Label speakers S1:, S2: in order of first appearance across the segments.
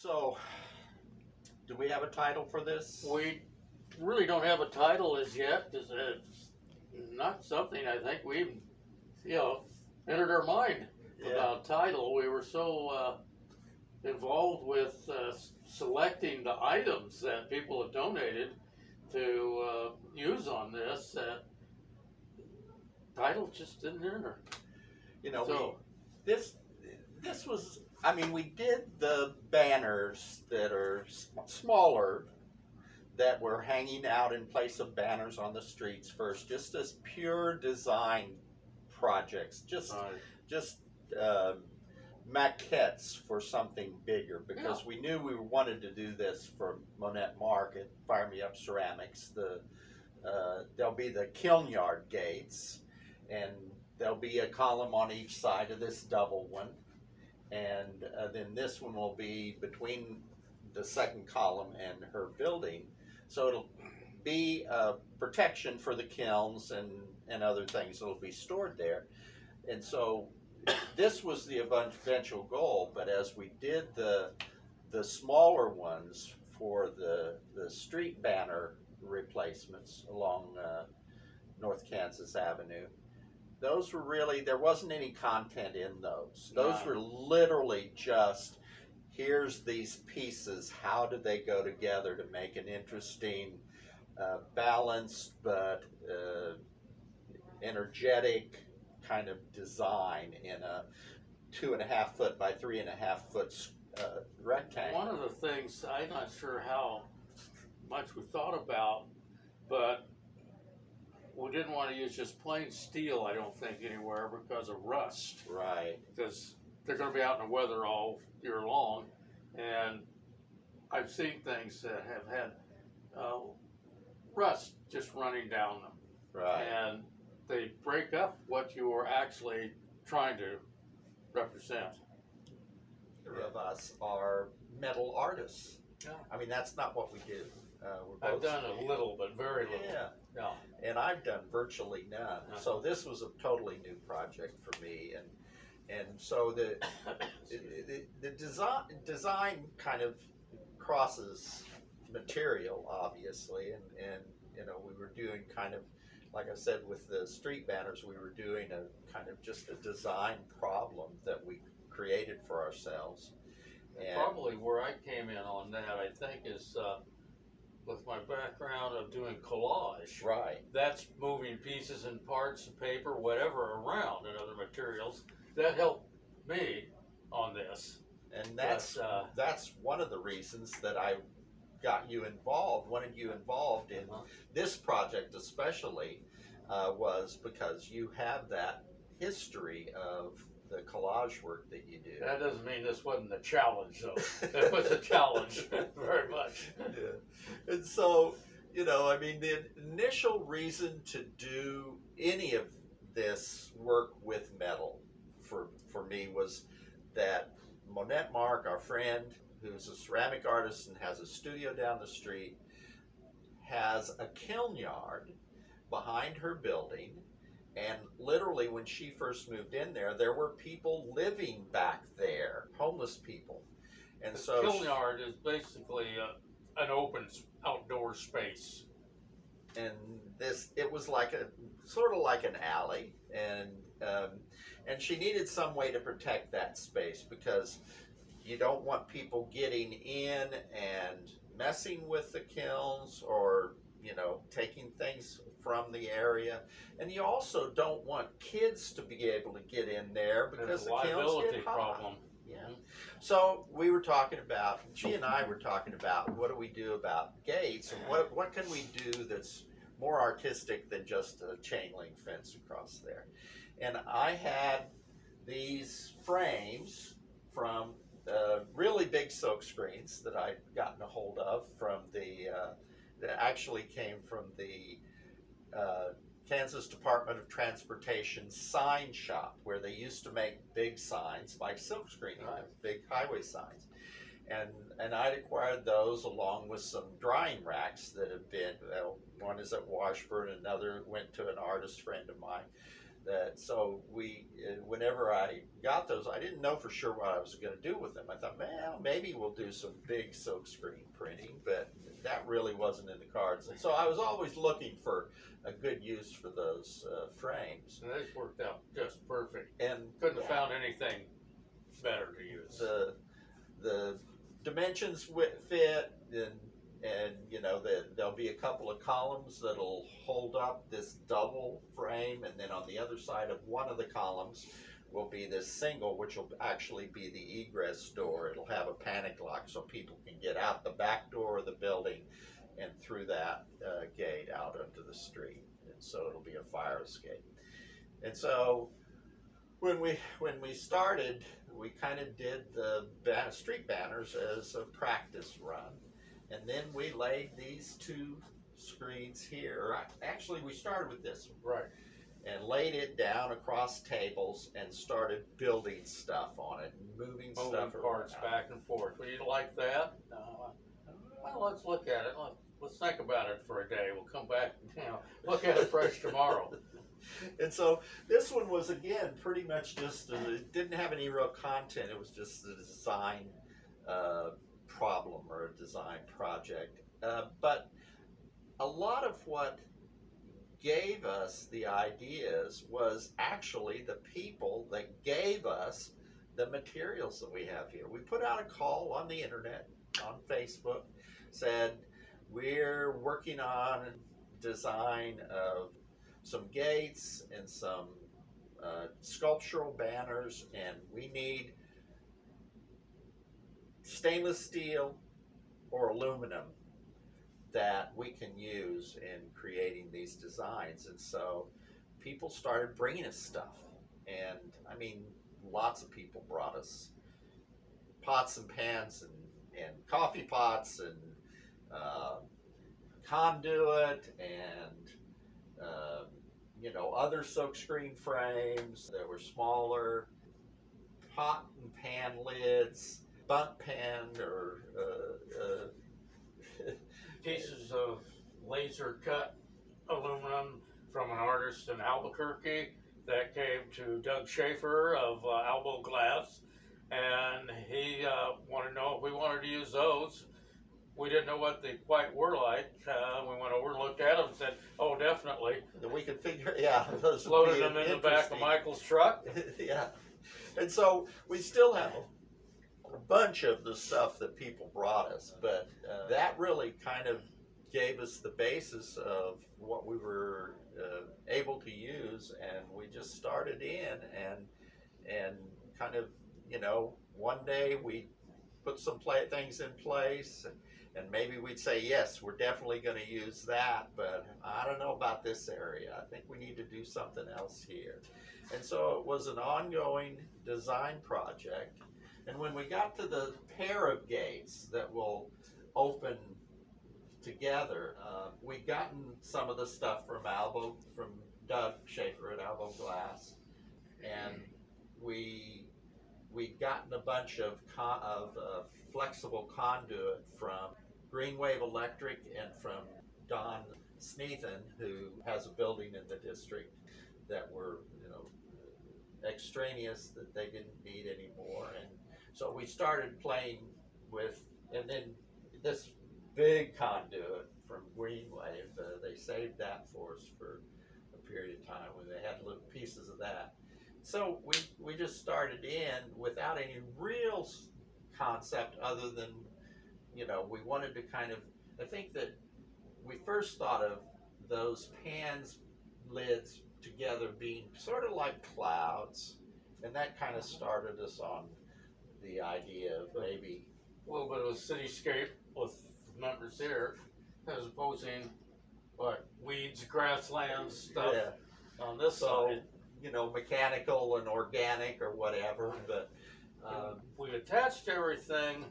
S1: So, do we have a title for this?
S2: We really don't have a title as yet. It's not something I think we, entered our mind about title. We were so involved with selecting the items that people have donated to use on this that title just didn't enter.
S1: So, this was. I mean, we did the banners that are smaller, that were hanging out in place of banners on the streets first, just as pure design projects, just maquettes for something bigger, because we knew we wanted to do this for Monette Mark at Fire Me Up Ceramics. There'll be the kiln yard gates, and there'll be a column on each side of this double one, and then this one will be between the second column and her building. So it'll be protection for the kilns and other things that'll be stored there. And so this was the eventual goal, but as we did the smaller ones for the street banner replacements along North Kansas Avenue, those were really, there wasn't any content in those. Those were literally just, here's these pieces, how do they go together to make an interesting, balanced but energetic kind of design in a 2.5 foot by 3.5 foot rectangle.
S2: One of the things, I'm not sure how much we thought about, but we didn't want to use just plain steel, I don't think, anywhere because of rust.
S1: Right.
S2: Because they're going to be out in the weather all year long, and I've seen things that have had rust just running down them.
S1: Right.
S2: And they break up what you are actually trying to represent.
S1: Neither of us are metal artists.
S2: Yeah.
S1: I mean, that's not what we do.
S2: I've done a little, but very little.
S1: Yeah. And I've done virtually none. So this was a totally new project for me, and so the design kind of crosses material, obviously, and we were doing kind of, like I said, with the street banners, we were doing a kind of just a design problem that we created for ourselves.
S2: And probably where I came in on that, I think, is with my background of doing collage.
S1: Right.
S2: That's moving pieces and parts of paper, whatever, around and other materials. That helped me on this.
S1: And that's one of the reasons that I got you involved, wanted you involved in this project especially, was because you have that history of the collage work that you do.
S2: That doesn't mean this wasn't a challenge, though. It was a challenge, very much.
S1: Yeah. And so, I mean, the initial reason to do any of this work with metal for me was that Monette Mark, our friend, who's a ceramic artist and has a studio down the street, has a kiln yard behind her building. And literally, when she first moved in there were people living back there, homeless people. And so
S2: the kiln yard is basically an open outdoor space.
S1: And it was like sort of like an alley, and she needed some way to protect that space, because you don't want people getting in and messing with the kilns, or taking things from the area. And you also don't want kids to be able to get in there, because the kilns get hot.
S2: Problem.
S1: Yeah. So we were talking about, she and I were talking about, what do we do about gates, and what can we do that's more artistic than just a chain link fence across there. And I had these frames from really big silk screens that I'd gotten a hold of from that actually came from the Kansas Department of Transportation sign shop, where they used to make big signs like silk screening, big highway signs. And I'd acquired those along with some drying racks that have been, one is at Washburn, another went to an artist friend of mine, So whenever I got those, I didn't know for sure what I was going to do with them. I thought, well, maybe we'll do some big silkscreen printing, but that really wasn't in the cards. And so I was always looking for a good use for those frames.
S2: And this worked out just perfect.
S1: And
S2: couldn't have found anything better to use.
S1: The dimensions fit, and you know there'll be a couple of columns that'll hold up this double frame, and then on the other side of one of the columns will be this single, which will actually be the egress door. It'll have a panic lock so people can get out the back door of the building and through that gate out onto the street, and so it'll be a fire escape. And so when we started, we kind of did the street banners as a practice run, and then we laid these two screens here. Actually, we started with this one,
S2: right,
S1: and laid it down across tables and started building stuff on it, and moving stuff
S2: parts
S1: around.
S2: back and forth. Well, you like that? Well, let's look at it. Let's think about it for a day. We'll come back and look at it fresh tomorrow.
S1: And so this one was, again, pretty much just, it didn't have any real content. It was just a design problem or a design project. But a lot of what gave us the ideas was actually the people that gave us the materials that we have here. We put out a call on the internet, on Facebook, said, we're working on design of some gates and some sculptural banners, and we need stainless steel or aluminum that we can use in creating these designs. And so people started bringing us stuff, and I mean, lots of people brought us pots and pans and coffee pots and conduit and other silkscreen frames that were smaller, pot and pan lids, bunt pan, or
S2: pieces of laser cut aluminum from an artist in Albuquerque that came to Doug Schaefer of Albo Glass, and he wanted to know if we wanted to use those. We didn't know what they quite were like. We went over and looked at them and said, oh, definitely.
S1: we could figure, yeah, those
S2: Loaded them in the back of Michael's truck.
S1: Yeah. And so we still have a bunch of the stuff that people brought us, but that really kind of gave us the basis of what we were able to use, and we just started in and kind of, one day we put some things in place, and maybe we'd say, yes, we're definitely going to use that, but I don't know about this area. I think we need to do something else here. And so it was an ongoing design project. And when we got to the pair of gates that will open together, we'd gotten some of the stuff from Doug Schaefer at Albo Glass, and we'd gotten a bunch of flexible conduit from Green Wave Electric and from Don Sneathan, who has a building in the district that were extraneous that they didn't need anymore. And so we started playing with, and then this big conduit from Green Wave, they saved that for us for a period of time when they had little pieces of that. So we just started in without any real concept other than, we wanted to kind of, I think that we first thought of those pans lids together being sort of like clouds, and that kind of started us on the idea of maybe
S2: a little bit of a cityscape with members here, as opposed to weeds, grasslands, stuff on this side.
S1: Mechanical and organic or whatever, but
S2: we attached everything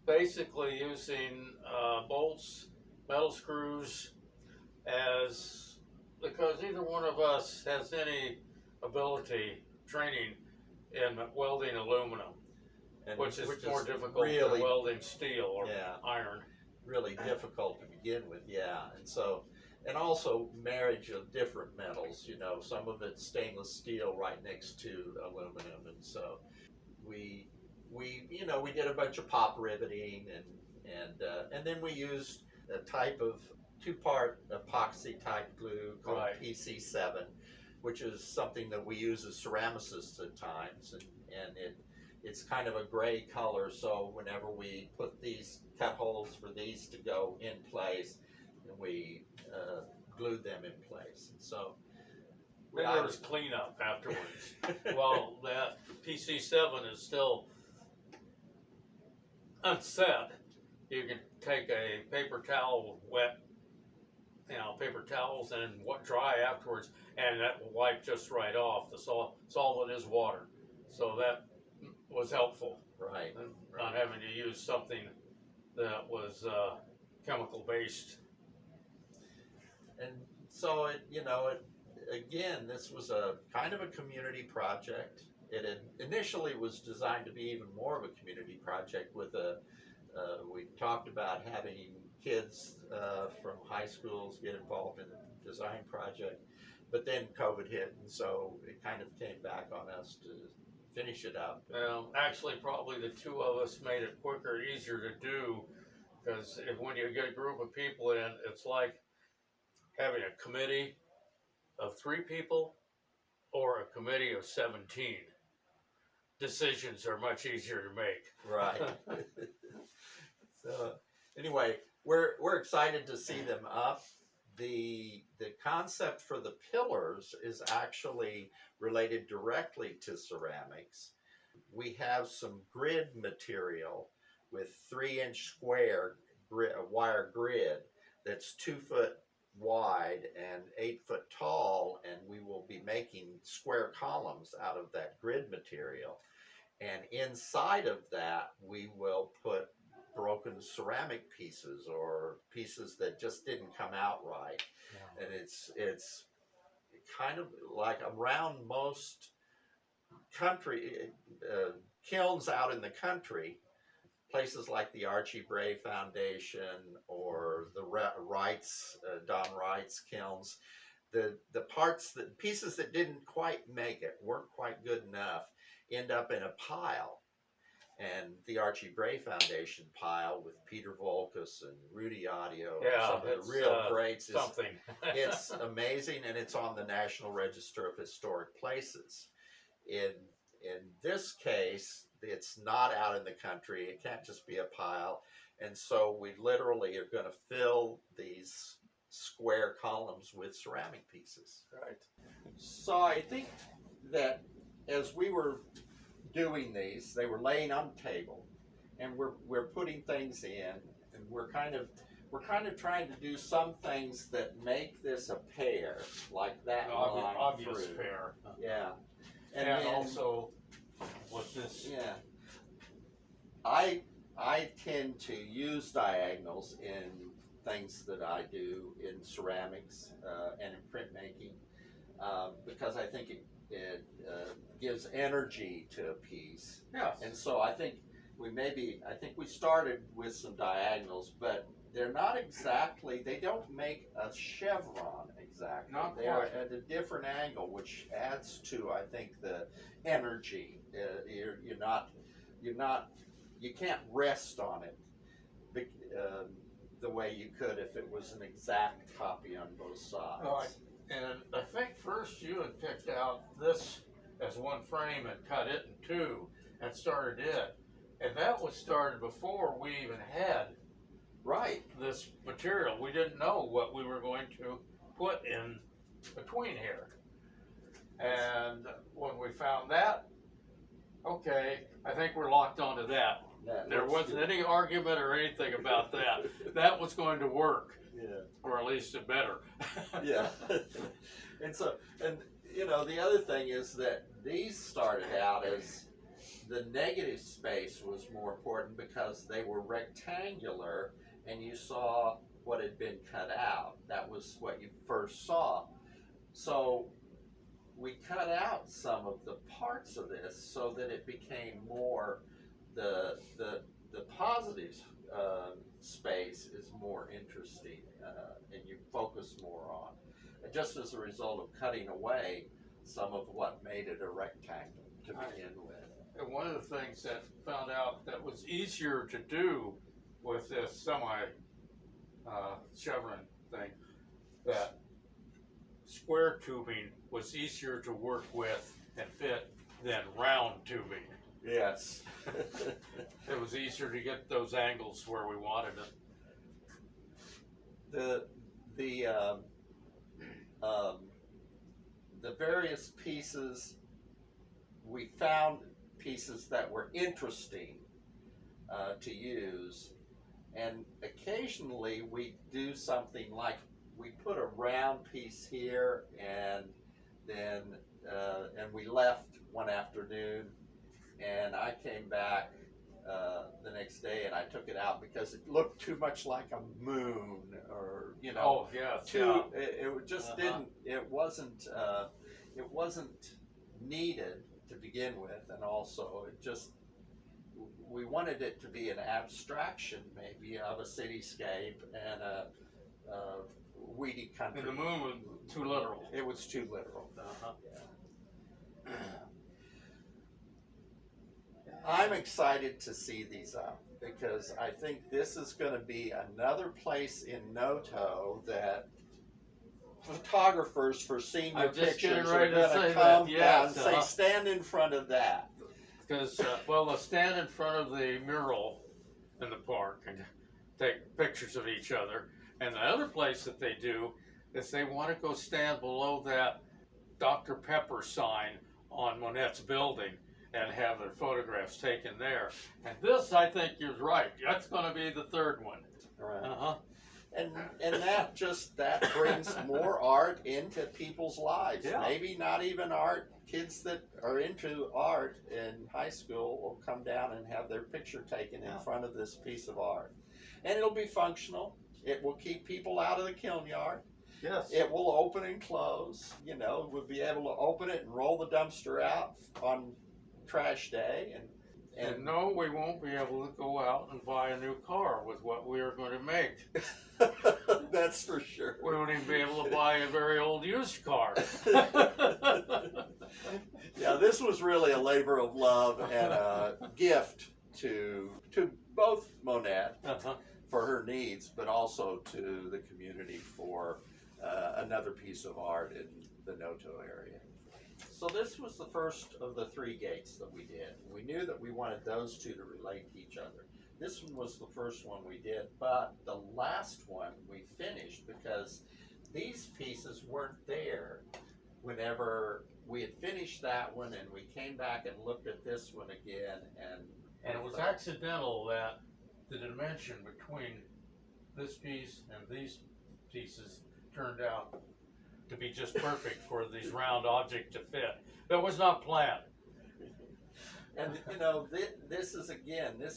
S2: basically using bolts, metal screws, because either one of us has any ability, training in welding aluminum, which is more difficult
S1: really,
S2: than welding steel or iron.
S1: Really difficult to begin with, yeah. And so, and also marriage of different metals. You know, some of it's stainless steel right next to aluminum, and so we did a bunch of pop riveting, and then we used a type of two-part epoxy type glue called
S2: Right.
S1: PC7, which is something that we use as ceramicists at times, and it's kind of a gray color. So whenever we put these cut holes for these to go in place, and we glued them in place. And so
S2: Then there was cleanup afterwards. Well, that PC7 is still unset. You can take a paper towel, wet, paper towels, and dry afterwards, and that will wipe just right off. The solvent is water, so that was helpful.
S1: Right.
S2: Not having to use something that was chemical based.
S1: And so again, this was a kind of a community project. It initially was designed to be even more of a community project with we talked about having kids from high schools get involved in the design project, but then COVID hit, and so it kind of came back on us to finish it up.
S2: Actually, probably the two of us made it quicker and easier to do, because when you get a group of people in, it's like having a committee of 3 people or a committee of 17. Decisions are much easier to make.
S1: Right. So anyway, we're excited to see them up. The concept for the pillars is actually related directly to ceramics. We have some grid material with 3-inch square wire grid that's 2 foot wide and 8 foot tall, and we will be making square columns out of that grid material. And inside of that, we will put broken ceramic pieces or pieces that just didn't come out right. Yeah. And it's kind of like around most country kilns out in the country, places like the Archie Bray Foundation or the Wrights, Don Wright's kilns, the pieces that didn't quite make it, weren't quite good enough, end up in a pile. And the Archie Bray Foundation pile with Peter Volkus and Rudy Audio, some of the real greats.
S2: Something.
S1: It's amazing, and it's on the National Register of Historic Places. In this case, it's not out in the country. It can't just be a pile. And so we literally are going to fill these square columns with ceramic pieces.
S2: Right.
S1: So I think that as we were doing these, they were laying on the table, and we're putting things in, and we're kind of trying to do some things that make this a pear, like that line
S2: obvious
S1: through.
S2: pear.
S1: Yeah,
S2: and then, also with this.
S1: Yeah, I tend to use diagonals in things that I do in ceramics and in printmaking because I think it gives energy to a piece.
S2: Yes.
S1: And so I think we started with some diagonals, but they're not exactly, they don't make a chevron exactly.
S2: Not
S1: They're
S2: quite.
S1: at a different angle, which adds to, I think, the energy. You can't rest on it the way you could if it was an exact copy on both sides.
S2: Right. And I think first you had picked out this as one frame and cut it in 2 and started it. And that was started before we even had this material. We didn't know what we were going to put in between here. And when we found that, okay, I think we're locked onto that. There wasn't any argument or anything about that. That was going to work.
S1: Yeah.
S2: Or at least it better.
S1: Yeah. And the other thing is that these started out as the negative space was more important because they were rectangular and you saw what had been cut out. That was what you first saw. So we cut out some of the parts of this so that it became more the positive space is more interesting, and you focus more on, just as a result of cutting away some of what made it a rectangle to begin with.
S2: And one of the things that found out that was easier to do with this chevron thing, that square tubing was easier to work with and fit than round tubing.
S1: Yes.
S2: It was easier to get those angles where we wanted it.
S1: The various pieces, we found pieces that were interesting to use, and occasionally we do something like we put a round piece here, and then and we left one afternoon, and I came back the next day and I took it out because it looked too much like a moon, or
S2: Oh yeah,
S1: it just didn't, it wasn't needed to begin with, and also it just, we wanted it to be an abstraction maybe of a cityscape and a weedy country.
S2: And the moon was too literal.
S1: It was too literal. I'm excited to see these up because I think this is going to be another place in Noto that photographers for senior
S2: I'm just
S1: pictures
S2: getting
S1: are
S2: ready to
S1: going
S2: say
S1: to come
S2: that, yes,
S1: down and say, stand in front of that.
S2: Because, well, they'll stand in front of the mural in the park and take pictures of each other. And the other place that they do is they want to go stand below that Dr. Pepper sign on Monette's building and have their photographs taken there. And this, I think you're right. That's going to be the third one.
S1: Right. And that brings more art into people's lives.
S2: Yeah.
S1: Maybe not even art. Kids that are into art in high school will come down and have their picture taken in front of this piece of art. And it'll be functional. It will keep people out of the kiln yard.
S2: Yes.
S1: It will open and close. We'll be able to open it and roll the dumpster out on trash day.
S2: And no, we won't be able to go out and buy a new car with what we are going to make.
S1: That's for sure.
S2: We won't even be able to buy a very old used car.
S1: Yeah, this was really a labor of love and a gift to both Monette for her needs, but also to the community for another piece of art in the Noto area. So this was the first of the three gates that we did. We knew that we wanted those two to relate to each other. This one was the first one we did, but the last one we finished because these pieces weren't there whenever we had finished that one, and we came back and looked at this one again, and
S2: it was accidental that the dimension between this piece and these pieces turned out to be just perfect for these round objects to fit. That was not planned.
S1: And this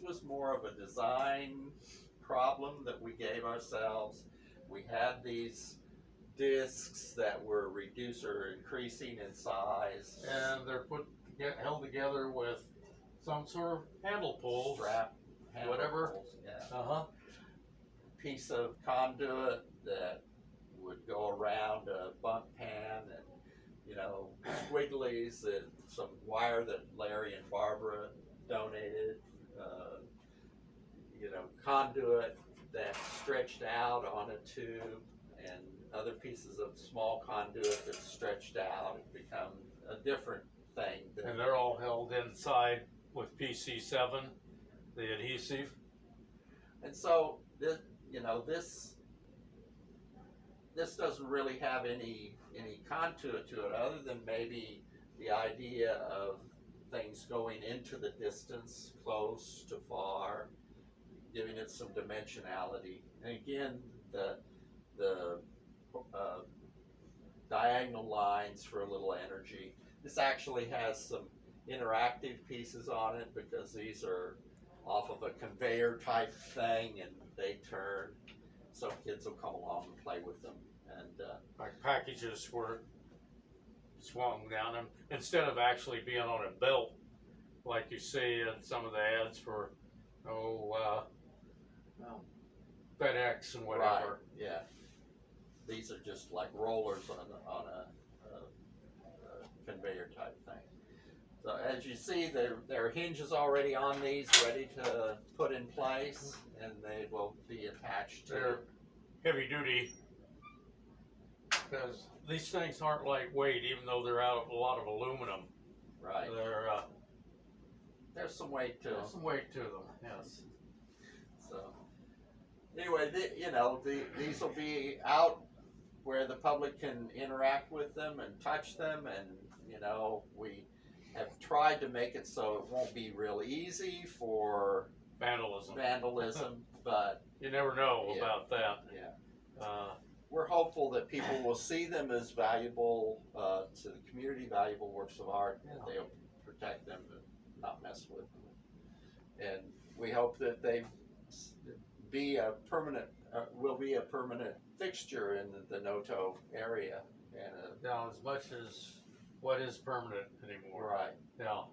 S1: was more of a design problem that we gave ourselves. We had these discs that were increasing in size.
S2: And they're held together with some sort of handle pulls.
S1: Strap, handle
S2: whatever.
S1: pulls, yeah. Piece of conduit that would go around a bunk pan, and squigglies, and some wire that Larry and Barbara donated, conduit that stretched out on a tube, and other pieces of small conduit that stretched out and become a different thing.
S2: And they're all held inside with PC7, the adhesive.
S1: And so this doesn't really have any contour to it, other than maybe the idea of things going into the distance, close to far, giving it some dimensionality. And again, the diagonal lines for a little energy. This actually has some interactive pieces on it because these are off of a conveyor type thing, and they turn. So kids will come along and play with them. And
S2: like packages were swung down them instead of actually being on a belt like you see in some of the ads for FedEx and
S1: Right,
S2: whatever.
S1: yeah. These are just like rollers on a conveyor type thing. So as you see, there are hinges already on these, ready to put in place, and they will be attached to.
S2: They're heavy duty, because these things aren't lightweight, even though they're out of a lot of aluminum.
S1: Right. There's some weight to them.
S2: There's some weight to them. Yes.
S1: So anyway, these will be out where the public can interact with them and touch them, and we have tried to make it so it won't be real easy for
S2: Vandalism.
S1: but
S2: You never know about that.
S1: yeah. We're hopeful that people will see them as valuable to the community, valuable works of art, and they'll protect them and not mess with them. And we hope that they will be a permanent fixture in the Noto area. And
S2: Now, as much as what is permanent anymore.
S1: right.
S2: Yeah.